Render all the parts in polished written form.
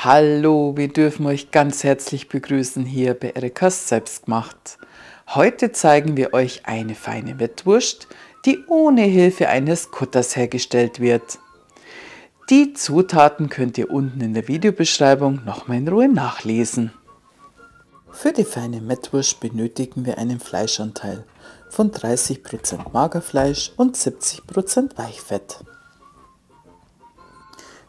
Hallo, wir dürfen euch ganz herzlich begrüßen hier bei Erikas Selbstgemacht. Heute zeigen wir euch eine feine Mettwurst, die ohne Hilfe eines Kutters hergestellt wird. Die Zutaten könnt ihr unten in der Videobeschreibung nochmal in Ruhe nachlesen. Für die feine Mettwurst benötigen wir einen Fleischanteil von 30% Magerfleisch und 70% Weichfett.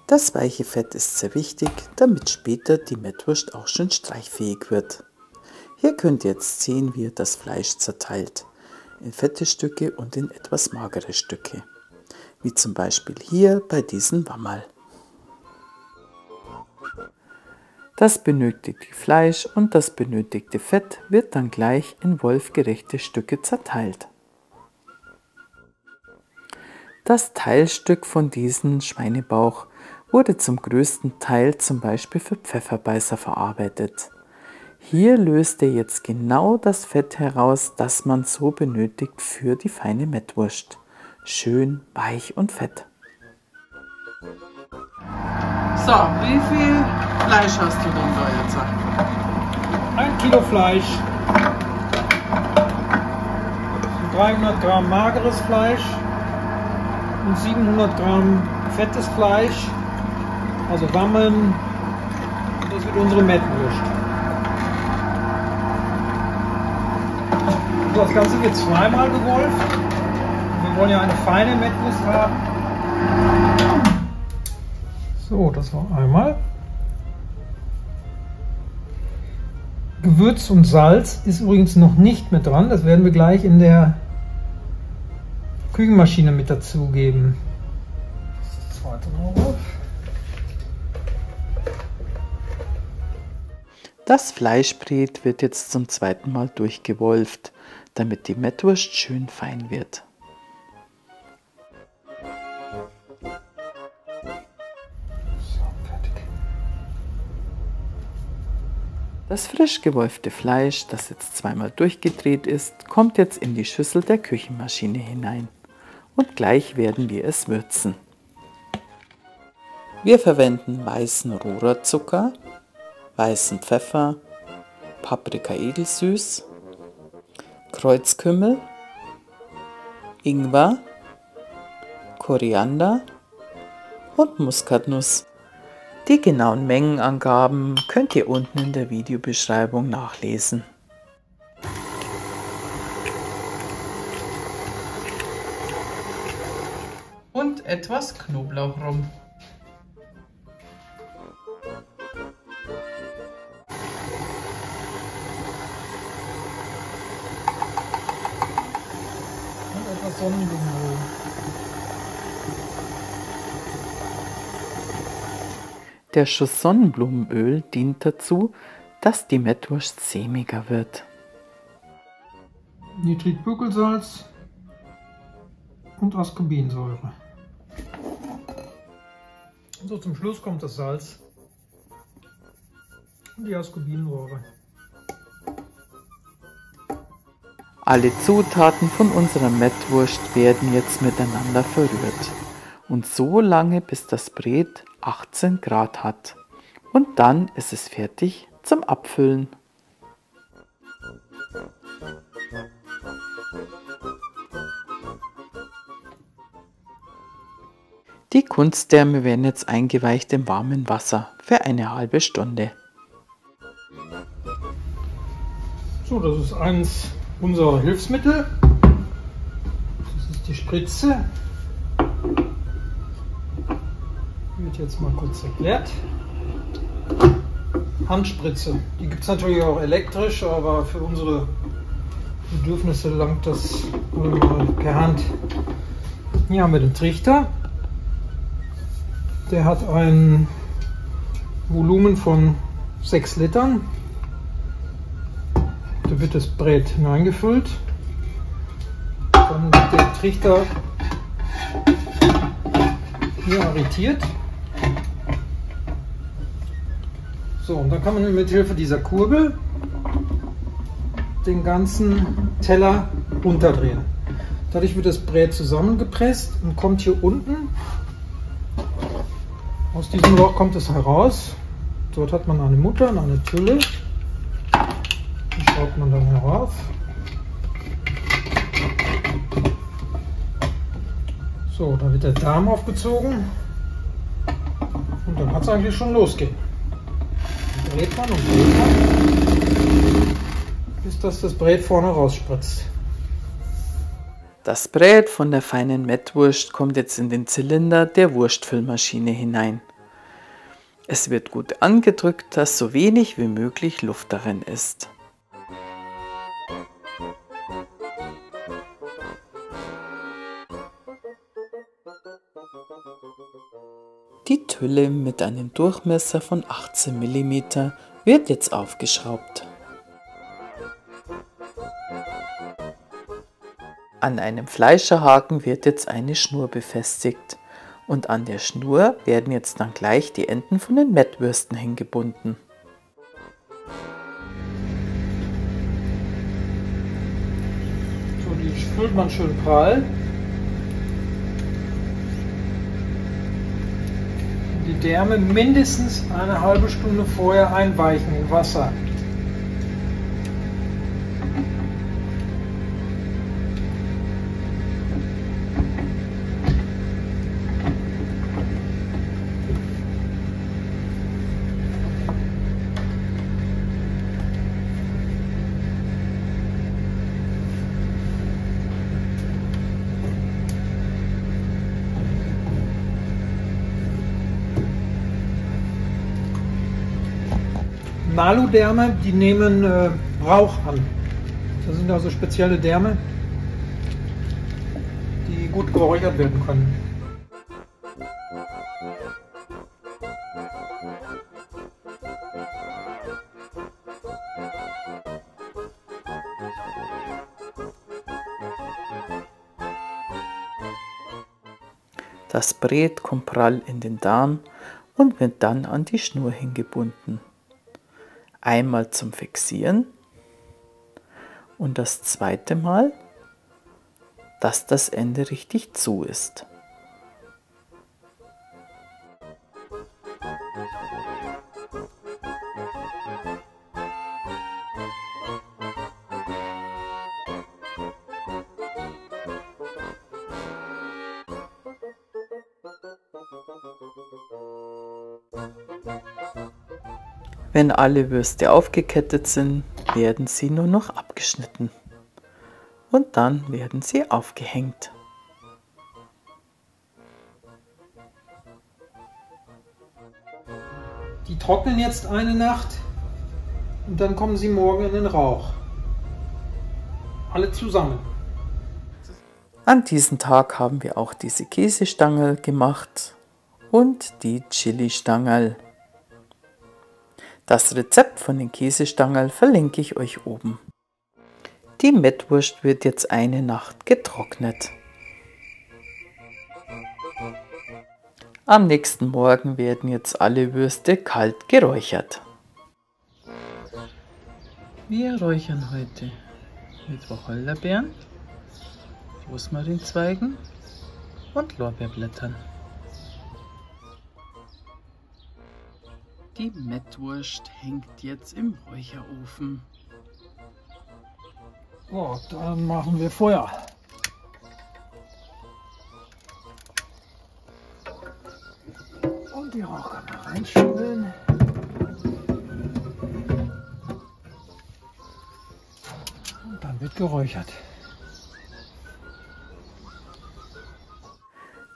Das weiche Fett ist sehr wichtig, damit später die Mettwurst auch schön streichfähig wird. Hier könnt ihr jetzt sehen, wie ihr das Fleisch zerteilt, in fette Stücke und in etwas magere Stücke, wie zum Beispiel hier bei diesem Wammerl. Das benötigte Fleisch und das benötigte Fett wird dann gleich in wolfgerechte Stücke zerteilt. Das Teilstück von diesem Schweinebauch wurde zum größten Teil zum Beispiel für Pfefferbeißer verarbeitet. Hier löst ihr jetzt genau das Fett heraus, das man so benötigt für die feine Mettwurst. Schön weich und fett. So, wie viel Fleisch hast du denn da jetzt? 1 Kilo Fleisch, 300 Gramm mageres Fleisch und 700 Gramm fettes Fleisch, also Wammeln. Das wird unsere Mettwurst. So, das Ganze wird zweimal gewolft. Wir wollen ja eine feine Mettwurst haben. So, das war einmal. Gewürz und Salz ist übrigens noch nicht mit dran. Das werden wir gleich in der Küchenmaschine mit dazugeben. Das zweite Mal drauf. Das Fleischbret wird jetzt zum zweiten Mal durchgewolft, damit die Mettwurst schön fein wird. Das frisch gewolfte Fleisch, das jetzt zweimal durchgedreht ist, kommt jetzt in die Schüssel der Küchenmaschine hinein und gleich werden wir es würzen. Wir verwenden weißen Rohrzucker, weißen Pfeffer, Paprika edelsüß, Kreuzkümmel, Ingwer, Koriander und Muskatnuss. Die genauen Mengenangaben könnt ihr unten in der Videobeschreibung nachlesen. Und etwas Knoblauch rum. Und etwas Sonnenblumenöl. Der Schuss Sonnenblumenöl dient dazu, dass die Mettwurst sämiger wird. Nitritbügelsalz und Ascorbinsäure. So, zum Schluss kommt das Salz und die Ascorbinsäure. Alle Zutaten von unserer Mettwurst werden jetzt miteinander verrührt. Und so lange, bis das Bret 18 Grad hat. Und dann ist es fertig zum Abfüllen. Die Kunstdärme werden jetzt eingeweicht im warmen Wasser für eine halbe Stunde. So, das ist eins unserer Hilfsmittel. Das ist die Spritze. Wird jetzt mal kurz erklärt. Handspritze. Die gibt es natürlich auch elektrisch, aber für unsere Bedürfnisse langt das per Hand. Hier haben wir den Trichter. Der hat ein Volumen von 6 Litern. Da wird das Brät hineingefüllt. Dann wird der Trichter hier arretiert. So, und dann kann man mit Hilfe dieser Kurbel den ganzen Teller runterdrehen. Dadurch wird das Brät zusammengepresst und kommt hier unten, aus diesem Loch kommt es heraus Dort hat man eine Mutter und eine Tülle. Die schraubt man dann herauf. So, dann wird der Darm aufgezogen. Und dann hat es eigentlich schon losgehen. Dann dreht man und dreht man, bis das Brät vorne rausspritzt. Das Brät von der feinen Mettwurst kommt jetzt in den Zylinder der Wurstfüllmaschine hinein. Es wird gut angedrückt, dass so wenig wie möglich Luft darin ist. Die Tülle mit einem Durchmesser von 18 mm wird jetzt aufgeschraubt. An einem Fleischerhaken wird jetzt eine Schnur befestigt und an der Schnur werden jetzt dann gleich die Enden von den Mettwürsten hingebunden. So, die spült man schön prall. Die Därme mindestens eine halbe Stunde vorher einweichen in Wasser. Naludärme, die nehmen Rauch an. Das sind also spezielle Därme, die gut geräuchert werden können. Das Brät kommt prall in den Darm und wird dann an die Schnur hingebunden. Einmal zum Fixieren und das zweite Mal, dass das Ende richtig zu ist. Wenn alle Würste aufgekettet sind, werden sie nur noch abgeschnitten und dann werden sie aufgehängt. Die trocknen jetzt eine Nacht und dann kommen sie morgen in den Rauch. Alle zusammen. An diesem Tag haben wir auch diese Käsestangerl gemacht und die Chili-Stangerl. Das Rezept von den Käsestangerl verlinke ich euch oben. Die Mettwurst wird jetzt eine Nacht getrocknet. Am nächsten Morgen werden jetzt alle Würste kalt geräuchert. Wir räuchern heute mit Wacholderbeeren, Rosmarinzweigen und Lorbeerblättern. Die Mettwurst hängt jetzt im Räucherofen. So, dann machen wir Feuer. Und die Rauchkammer reinschieben. Und dann wird geräuchert.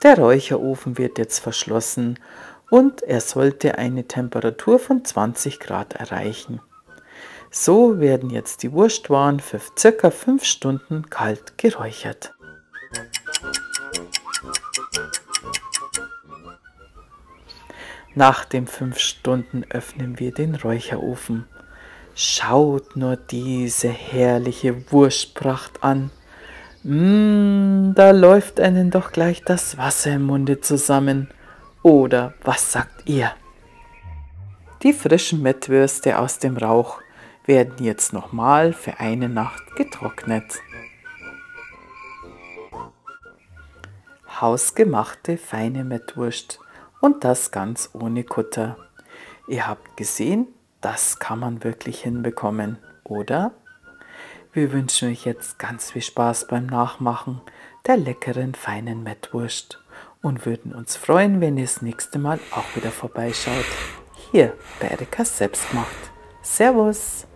Der Räucherofen wird jetzt verschlossen und er sollte eine Temperatur von 20 Grad erreichen. So werden jetzt die Wurstwaren für ca. 5 Stunden kalt geräuchert. Nach den 5 Stunden öffnen wir den Räucherofen. Schaut nur diese herrliche Wurstpracht an. Da läuft einem doch gleich das Wasser im Munde zusammen. Oder was sagt ihr? Die frischen Mettwürste aus dem Rauch werden jetzt nochmal für eine Nacht getrocknet. Hausgemachte feine Mettwurst und das ganz ohne Kutter. Ihr habt gesehen, das kann man wirklich hinbekommen, oder? Wir wünschen euch jetzt ganz viel Spaß beim Nachmachen der leckeren, feinen Mettwurst und würden uns freuen, wenn ihr das nächste Mal auch wieder vorbeischaut. Hier bei Erikas Selbstgemacht. Servus!